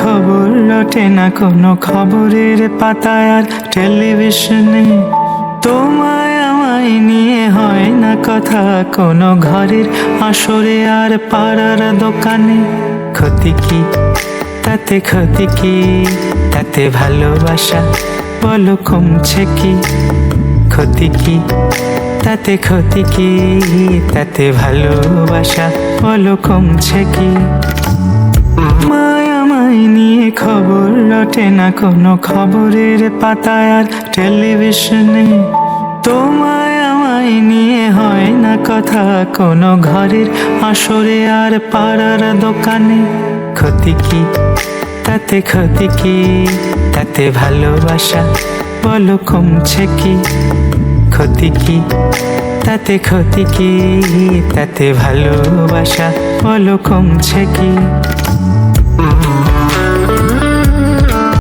খবর রটে না কোনো খবরের পাতায় আর টেলিভিশনে। তোমায় আমায় নিয়ে হয় না কথা কোনো ঘরের আসরে আর পাড়ার দোকানে। ক্ষতি কি তাতে, ক্ষতি কি তাতে, ভালোবাসা বলো কমছে কি? ক্ষতি কি তাতে, ক্ষতি কি তাতে, ভালোবাসা বলো কমছে কি? মায়ামায় নিয়ে খবর রটে না কোনো খবরের পাতায় আর টেলিভিশনে। তোমায় আমায় নিয়ে হয় না কথা কোনো ঘরের আসরে আর পাড়ার দোকানে। ক্ষতি কি তাতে, ক্ষতি কি তাতে, ভালোবাসা বলো কমছে কি? ক্ষতি কি তাতে, ক্ষতি কি তাতে, ভালোবাসা বলো কমছে কি?